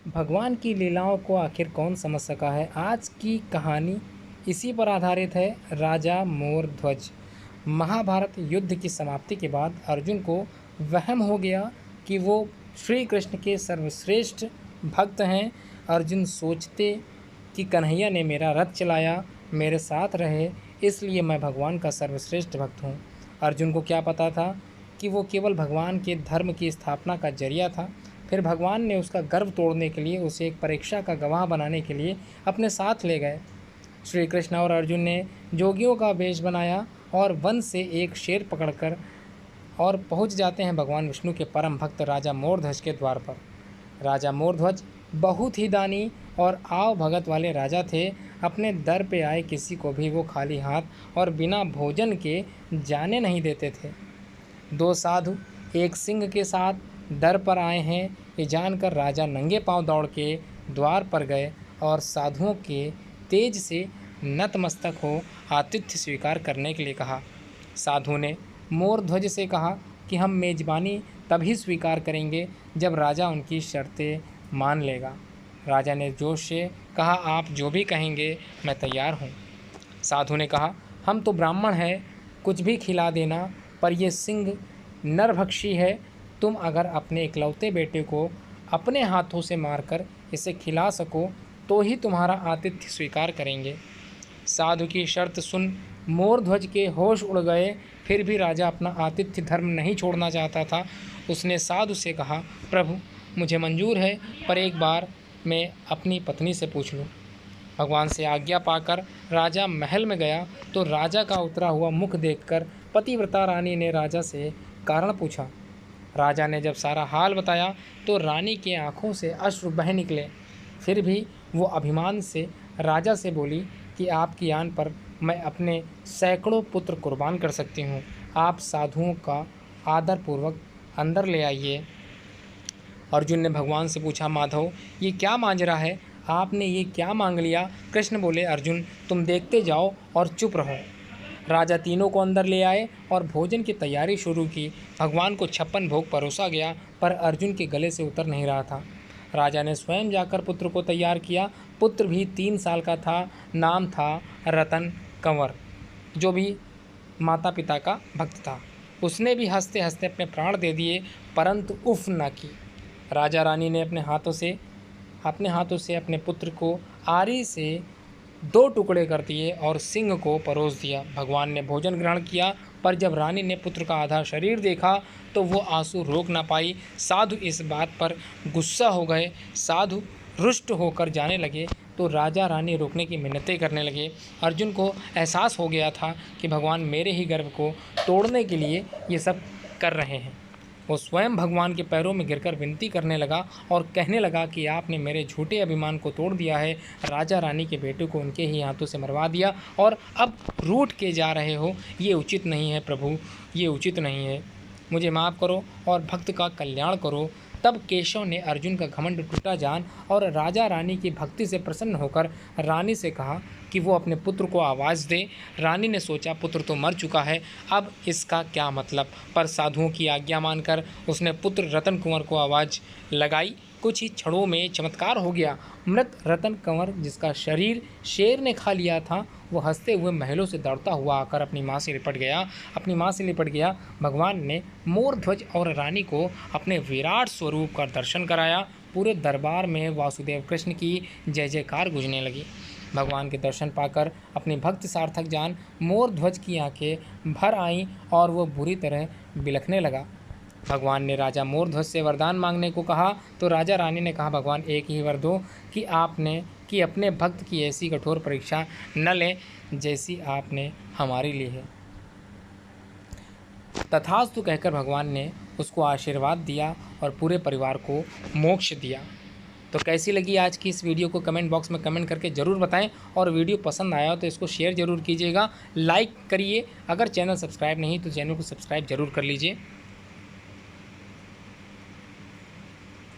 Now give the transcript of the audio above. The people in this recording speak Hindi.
भगवान की लीलाओं को आखिर कौन समझ सका है। आज की कहानी इसी पर आधारित है। राजा मोर ध्वज। महाभारत युद्ध की समाप्ति के बाद अर्जुन को वहम हो गया कि वो श्री कृष्ण के सर्वश्रेष्ठ भक्त हैं। अर्जुन सोचते कि कन्हैया ने मेरा रथ चलाया, मेरे साथ रहे, इसलिए मैं भगवान का सर्वश्रेष्ठ भक्त हूँ। अर्जुन को क्या पता था कि वो केवल भगवान के धर्म की स्थापना का जरिया था। फिर भगवान ने उसका गर्व तोड़ने के लिए उसे एक परीक्षा का गवाह बनाने के लिए अपने साथ ले गए। श्री कृष्ण और अर्जुन ने जोगियों का वेश बनाया और वन से एक शेर पकड़कर और पहुंच जाते हैं भगवान विष्णु के परम भक्त राजा मोरध्वज के द्वार पर। राजा मोरध्वज बहुत ही दानी और आव भगत वाले राजा थे। अपने दर पे आए किसी को भी वो खाली हाथ और बिना भोजन के जाने नहीं देते थे। दो साधु एक सिंह के साथ दर पर आए हैं, ये जानकर राजा नंगे पांव दौड़ के द्वार पर गए और साधुओं के तेज से नतमस्तक हो आतिथ्य स्वीकार करने के लिए कहा। साधु ने मोरध्वज से कहा कि हम मेज़बानी तभी स्वीकार करेंगे जब राजा उनकी शर्तें मान लेगा। राजा ने जोश से कहा, आप जो भी कहेंगे मैं तैयार हूँ। साधु ने कहा, हम तो ब्राह्मण हैं, कुछ भी खिला देना, पर यह सिंह नरभक्षी है। तुम अगर अपने इकलौते बेटे को अपने हाथों से मारकर इसे खिला सको तो ही तुम्हारा आतिथ्य स्वीकार करेंगे। साधु की शर्त सुन मोरध्वज के होश उड़ गए। फिर भी राजा अपना आतिथ्य धर्म नहीं छोड़ना चाहता था। उसने साधु से कहा, प्रभु मुझे मंजूर है, पर एक बार मैं अपनी पत्नी से पूछ लूँ। भगवान से आज्ञा पाकर राजा महल में गया तो राजा का उतरा हुआ मुख देखकर पतिव्रता रानी ने राजा से कारण पूछा। राजा ने जब सारा हाल बताया तो रानी की आंखों से अश्रु बह निकले। फिर भी वो अभिमान से राजा से बोली कि आपकी आन पर मैं अपने सैकड़ों पुत्र कुर्बान कर सकती हूँ। आप साधुओं का आदरपूर्वक अंदर ले आइए। अर्जुन ने भगवान से पूछा, माधव ये क्या मांजरा है, आपने ये क्या मांग लिया। कृष्ण बोले, अर्जुन तुम देखते जाओ और चुप रहो। राजा तीनों को अंदर ले आए और भोजन की तैयारी शुरू की। भगवान को 56 भोग परोसा गया, पर अर्जुन के गले से उतर नहीं रहा था। राजा ने स्वयं जाकर पुत्र को तैयार किया। पुत्र भी 3 साल का था। नाम था रतन कंवर, जो भी माता पिता का भक्त था। उसने भी हंसते हंसते अपने प्राण दे दिए, परंतु उफ न की। राजा रानी ने अपने हाथों से अपने पुत्र को आरी से 2 टुकड़े कर दिए और सिंह को परोस दिया। भगवान ने भोजन ग्रहण किया, पर जब रानी ने पुत्र का आधा शरीर देखा तो वो आंसू रोक ना पाई। साधु इस बात पर गुस्सा हो गए। साधु रुष्ट होकर जाने लगे तो राजा रानी रोकने की मिन्नतें करने लगे। अर्जुन को एहसास हो गया था कि भगवान मेरे ही गर्व को तोड़ने के लिए ये सब कर रहे हैं। वो स्वयं भगवान के पैरों में गिरकर विनती करने लगा और कहने लगा कि आपने मेरे झूठे अभिमान को तोड़ दिया है। राजा रानी के बेटे को उनके ही हाथों से मरवा दिया और अब रूठ के जा रहे हो। ये उचित नहीं है प्रभु, ये उचित नहीं है। मुझे माफ़ करो और भक्त का कल्याण करो। तब केशव ने अर्जुन का घमंड टूटा जान और राजा रानी की भक्ति से प्रसन्न होकर रानी से कहा कि वो अपने पुत्र को आवाज़ दे। रानी ने सोचा पुत्र तो मर चुका है, अब इसका क्या मतलब, पर साधुओं की आज्ञा मानकर उसने पुत्र रतन कुंवर को आवाज़ लगाई। कुछ ही क्षणों में चमत्कार हो गया। मृत रतन कंवर, जिसका शरीर शेर ने खा लिया था, वो हंसते हुए महलों से दौड़ता हुआ आकर अपनी माँ से लिपट गया। भगवान ने मोरध्वज और रानी को अपने विराट स्वरूप का दर्शन कराया। पूरे दरबार में वासुदेव कृष्ण की जय जयकार गूंजने लगी। भगवान के दर्शन पाकर अपनी भक्त सार्थक जान मोरध्वज की आंखें भर आईं और वो बुरी तरह बिलखने लगा। भगवान ने राजा मोरध्वज से वरदान मांगने को कहा तो राजा रानी ने कहा, भगवान एक ही वर दो कि अपने भक्त की ऐसी कठोर परीक्षा न लें जैसी आपने हमारी ली है। तथास्तु कहकर भगवान ने उसको आशीर्वाद दिया और पूरे परिवार को मोक्ष दिया। तो कैसी लगी आज की इस वीडियो को कमेंट बॉक्स में कमेंट करके ज़रूर बताएं और वीडियो पसंद आया हो तो इसको शेयर ज़रूर कीजिएगा, लाइक करिए। अगर चैनल सब्सक्राइब नहीं तो चैनल को सब्सक्राइब ज़रूर कर लीजिए।